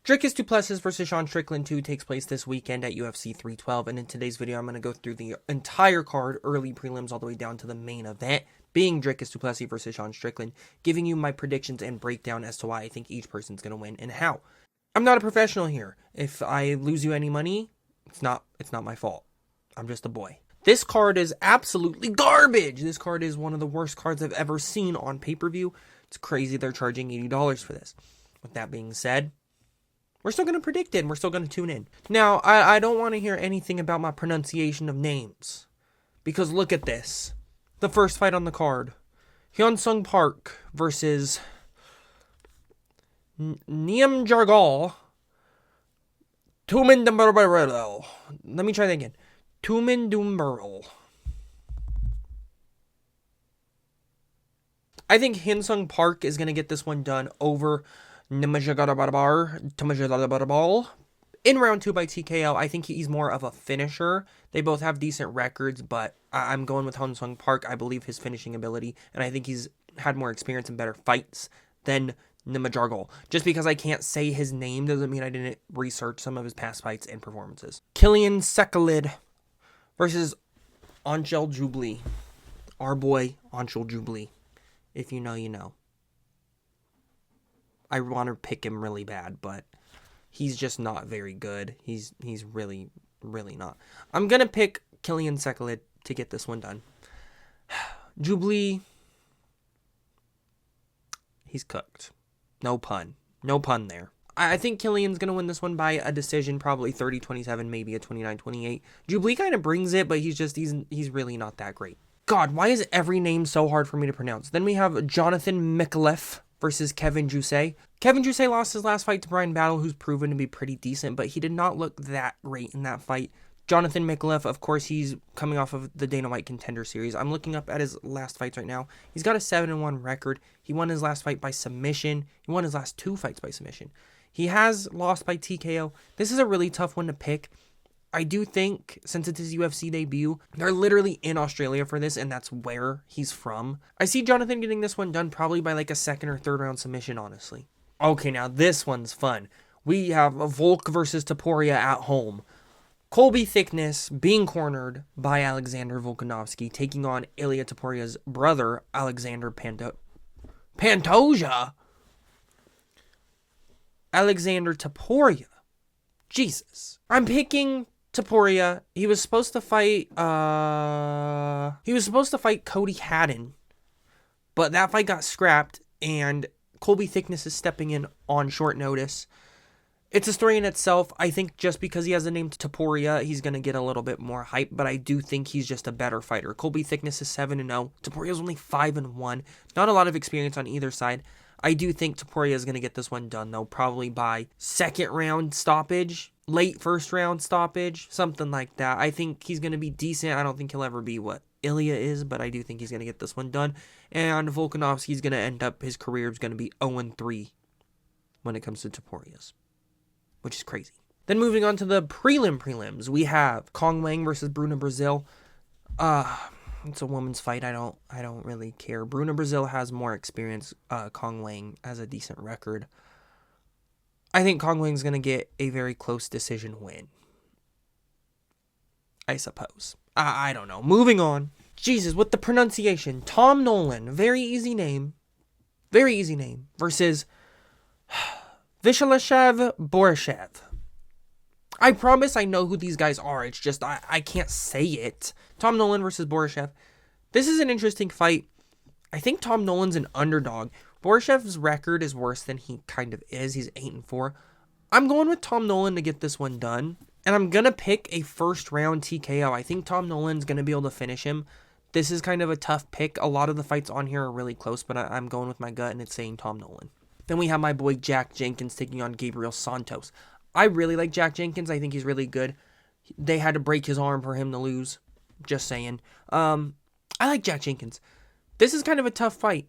Dricus Du Plessis vs. Sean Strickland 2 takes place this weekend at UFC 312, and in today's video I'm going to go through the entire card, early prelims all the way down to the main event, being Dricus Du Plessis vs. Sean Strickland, giving you my predictions and breakdown as to why I think each person's going to win and how. I'm not a professional here. If I lose you any money, it's not my fault. I'm just a boy. This card is absolutely garbage. This card is one of the worst cards I've ever seen on pay-per-view. It's crazy they're charging $80 for this. With that being said, we're still going to predict it, and we're still going to tune in. Now, I don't want to hear anything about my pronunciation of names. Because look at this. The first fight on the card. Hyun-Sung Park versus Niam Jargal. Tumen Dumbarrel. Let me try that again. Tumen Dumbarrel. I think Hyun-Sung Park is going to get this one done over Nimajagarabar in round 2 by TKO. I think he's more of a finisher. They both have decent records, but I'm going with Hyun-Sung Park. I believe his finishing ability, and I think he's had more experience and better fights than Nimajagarabar. Just because I can't say his name doesn't mean I didn't research some of his past fights and performances. Killian Sekalid versus Anshel Jubli. Our boy, Anshel Jubli. If you know, you know. I want to pick him really bad, but he's just not very good. He's really, really not. I'm going to pick Killian Sekalid to get this one done. Jubli, he's cooked. No pun. No pun there. I think Killian's going to win this one by a decision, probably 30-27, maybe a 29-28. Jubli kind of brings it, but he's really not that great. God, why is every name so hard for me to pronounce? Then we have Jonathan Mikalev versus Kevin Jousset. Kevin Jousset lost his last fight to Brian Battle, who's proven to be pretty decent, but he did not look that great in that fight. Jonathan Mikalev, of course, he's coming off of the Dana White Contender Series. I'm looking up at his last fights right now. He's got a 7-1 record. He won his last fight by submission. He won his last 2 fights by submission. He has lost by TKO. This is a really tough one to pick. I do think, since it's his UFC debut, they're literally in Australia for this, and that's where he's from. I see Jonathan getting this one done probably by like a 2nd or 3rd round submission, honestly. Okay, now this one's fun. We have Volk versus Topuria at home. Colby Thickness being cornered by Alexander Volkanovski, taking on Ilia Topuria's brother, Alexander Pantoja. Alexander Topuria. Jesus. I'm picking Topuria. He was supposed to fight Cody Haddon, but that fight got scrapped, and Colby Thickness is stepping in on short notice. It's a story in itself. I think just because he has the name Topuria, he's going to get a little bit more hype, but I do think he's just a better fighter. Colby Thickness is 7-0. Topuria's only 5-1. Not a lot of experience on either side. I do think Topuria is going to get this one done, though, probably by 2nd round stoppage, late 1st round stoppage, something like that. I think he's going to be decent. I don't think he'll ever be what Ilia is, but I do think he's going to get this one done. And Volkanovski's going to end up, his career is going to be 0-3 when it comes to Topuria's, which is crazy. Then moving on to the prelims, we have Kong Wang versus Bruna Brazil. It's a woman's fight. I don't really care. Bruna Brazil has more experience. Kong Wang has a decent record. I think Kong Wang's going to get a very close decision win. I suppose. I don't know. Moving on. Jesus, with the pronunciation. Tom Nolan. Very easy name. Very easy name. Versus Vishalashev Borishev. I promise I know who these guys are. It's just I can't say it. Tom Nolan versus Borishev. This is an interesting fight. I think Tom Nolan's an underdog. Borishev's record is worse than he kind of is. He's 8-4. I'm going with Tom Nolan to get this one done. And I'm going to pick a 1st round TKO. I think Tom Nolan's going to be able to finish him. This is kind of a tough pick. A lot of the fights on here are really close, but I'm going with my gut, and it's saying Tom Nolan. Then we have my boy Jack Jenkins taking on Gabriel Santos. I really like Jack Jenkins. I think he's really good. They had to break his arm for him to lose. Just saying. I like Jack Jenkins. This is kind of a tough fight.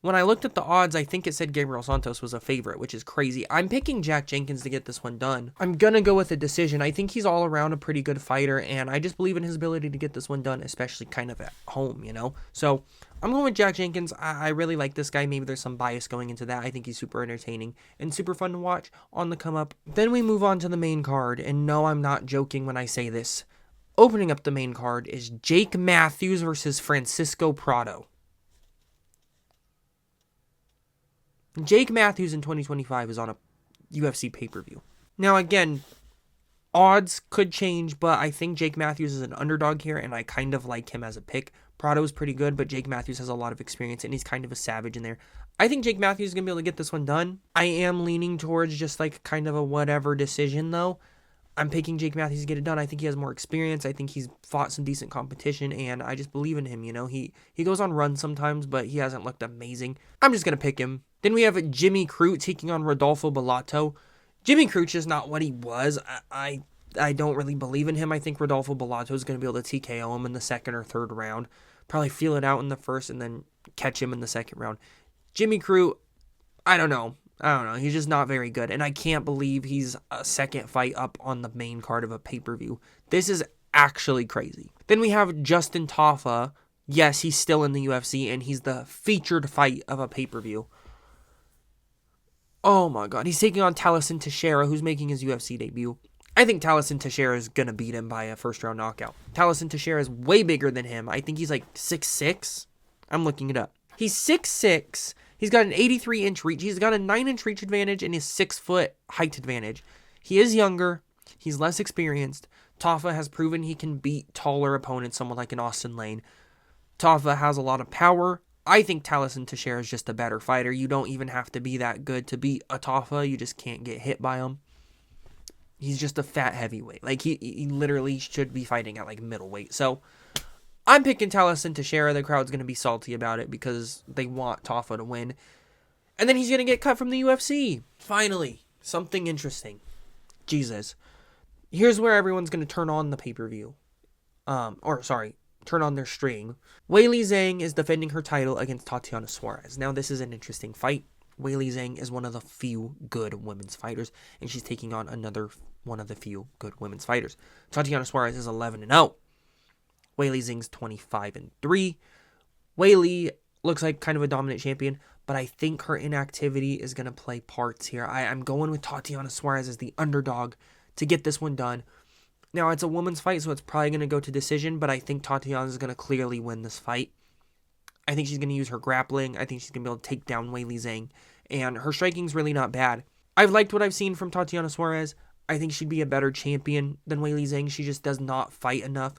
When I looked at the odds, I think it said Gabriel Santos was a favorite, which is crazy. I'm picking Jack Jenkins to get this one done. I'm going to go with a decision. I think he's all around a pretty good fighter, and I just believe in his ability to get this one done, especially kind of at home, you know? So I'm going with Jack Jenkins. I really like this guy. Maybe there's some bias going into that. I think he's super entertaining and super fun to watch on the come up. Then we move on to the main card, and no, I'm not joking when I say this. Opening up the main card is Jake Matthews versus Francisco Prado. Jake Matthews in 2025 is on a UFC pay-per-view. Now, again, odds could change, but I think Jake Matthews is an underdog here, and I kind of like him as a pick. Prado is pretty good, but Jake Matthews has a lot of experience, and he's kind of a savage in there. I think Jake Matthews is going to be able to get this one done. I am leaning towards just like kind of a whatever decision, though. I'm picking Jake Matthews to get it done. I think he has more experience. I think he's fought some decent competition, and I just believe in him, you know. He goes on runs sometimes, but he hasn't looked amazing. I'm just going to pick him. Then we have Jimmy Crute taking on Rodolfo Bellato. Jimmy Crute is not what he was. I don't really believe in him. I think Rodolfo Bellato is going to be able to TKO him in the second or third round. Probably feel it out in the first and then catch him in the second round. Jimmy Crute, I don't know. He's just not very good. And I can't believe he's a second fight up on the main card of a pay-per-view. This is actually crazy. Then we have Justin Tafa. Yes, he's still in the UFC, and he's the featured fight of a pay-per-view. Oh my god. He's taking on Taliesin Teixeira, who's making his UFC debut. I think Taliesin Teixeira is going to beat him by a first-round knockout. Taliesin Teixeira is way bigger than him. I think he's like 6'6". I'm looking it up. He's 6'6". He's got an 83-inch reach. He's got a 9-inch reach advantage and his 6-foot height advantage. He is younger. He's less experienced. Tafa has proven he can beat taller opponents, someone like an Austin Lane. Tafa has a lot of power. I think Taliesin Teixeira is just a better fighter. You don't even have to be that good to beat a Tafa. You just can't get hit by him. He's just a fat heavyweight. Like, he literally should be fighting at, like, middleweight. So, I'm picking Taliesin Teixeira. The crowd's going to be salty about it because they want Tafa to win. And then he's going to get cut from the UFC. Finally, something interesting. Jesus. Here's where everyone's going to turn on the pay-per-view. Turn on their string. Weili Zhang is defending her title against Tatiana Suarez. Now, this is an interesting fight. Weili Zhang is one of the few good women's fighters, and she's taking on another one of the few good women's fighters. Tatiana Suarez is 11-0. Weili Zhang's 25-3. Weili looks like kind of a dominant champion, but I think her inactivity is going to play parts here. I'm going with Tatiana Suarez as the underdog to get this one done. Now, it's a women's fight, so it's probably going to go to decision, but I think Tatiana is going to clearly win this fight. I think she's going to use her grappling. I think she's going to be able to take down Weili Zhang, and her striking's really not bad. I've liked what I've seen from Tatiana Suarez. I think she'd be a better champion than Weili Zhang. She just does not fight enough.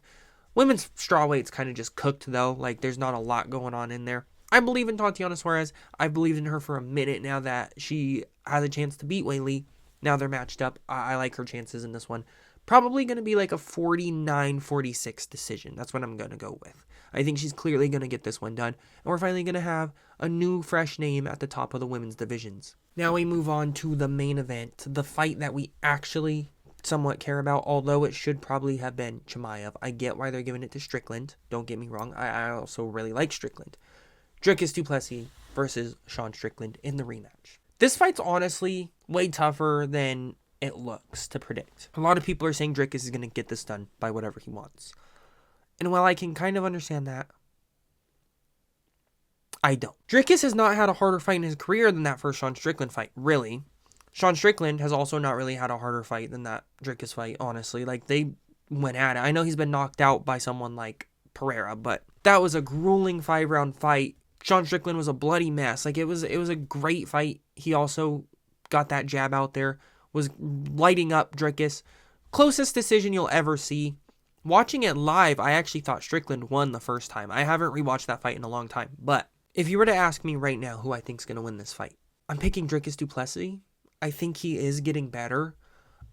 Women's strawweight's kind of just cooked, though. Like, there's not a lot going on in there. I believe in Tatiana Suarez. I've believed in her for a minute now that she has a chance to beat Weili. Now they're matched up. I like her chances in this one. Probably going to be like a 49-46 decision. That's what I'm going to go with. I think she's clearly going to get this one done. And we're finally going to have a new, fresh name at the top of the women's divisions. Now we move on to the main event. The fight that we actually somewhat care about, although it should probably have been Chimaev. I get why they're giving it to Strickland. Don't get me wrong. I also really like Strickland. Dricus Du Plessis versus Sean Strickland in the rematch. This fight's honestly way tougher than it looks to predict. A lot of people are saying Dricus is going to get this done by whatever he wants. And while I can kind of understand that, I don't. Dricus has not had a harder fight in his career than that first Sean Strickland fight, really. Sean Strickland has also not really had a harder fight than that Dricus fight, honestly. Like, they went at it. I know he's been knocked out by someone like Pereira, but that was a grueling 5-round fight. Sean Strickland was a bloody mess. Like, it was a great fight. He also got that jab out there, was lighting up Dricus. Closest decision you'll ever see. Watching it live, I actually thought Strickland won the first time. I haven't rewatched that fight in a long time. But if you were to ask me right now who I think is going to win this fight, I'm picking Dricus Du Plessis. I think he is getting better.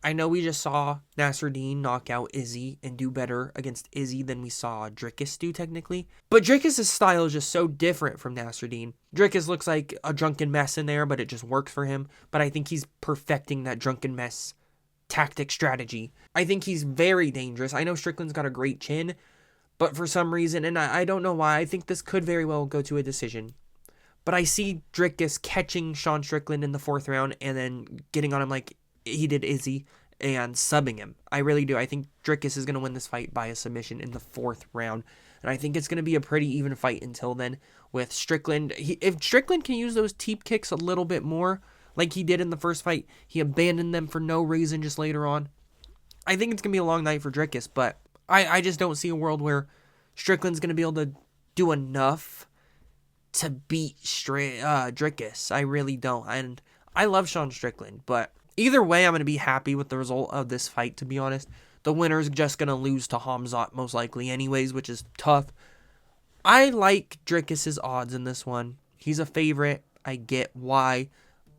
I know we just saw Nasruddin knock out Izzy and do better against Izzy than we saw Dricus do technically. But Dricus' style is just so different from Nasruddin. Dricus looks like a drunken mess in there, but it just works for him. But I think he's perfecting that drunken mess tactic strategy. I think he's very dangerous. I know Strickland's got a great chin, but for some reason, and I don't know why, I think this could very well go to a decision. But I see Dricus catching Sean Strickland in the 4th round and then getting on him like he did Izzy and subbing him. I really do. I think Dricus is going to win this fight by a submission in the 4th round. And I think it's going to be a pretty even fight until then with Strickland. If Strickland can use those teep kicks a little bit more, like he did in the first fight, he abandoned them for no reason just later on. I think it's going to be a long night for Dricus, but I just don't see a world where Strickland's going to be able to do enough to beat Dricus. I really don't. And I love Sean Strickland, but either way, I'm going to be happy with the result of this fight, to be honest. The winner's just going to lose to Hamzat most likely anyways, which is tough. I like Dricus' odds in this one. He's a favorite. I get why.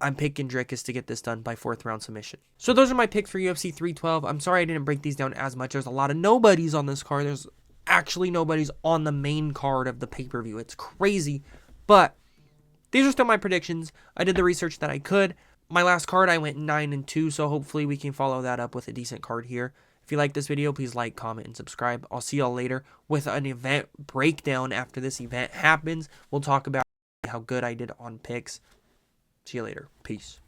I'm picking Dricus to get this done by 4th round submission. So those are my picks for UFC 312. I'm sorry I didn't break these down as much. There's a lot of nobodies on this card. There's actually nobodies on the main card of the pay-per-view. It's crazy. But these are still my predictions. I did the research that I could. My last card, I went 9-2, so hopefully we can follow that up with a decent card here. If you like this video, please like, comment, and subscribe. I'll see y'all later with an event breakdown after this event happens. We'll talk about how good I did on picks. See you later. Peace.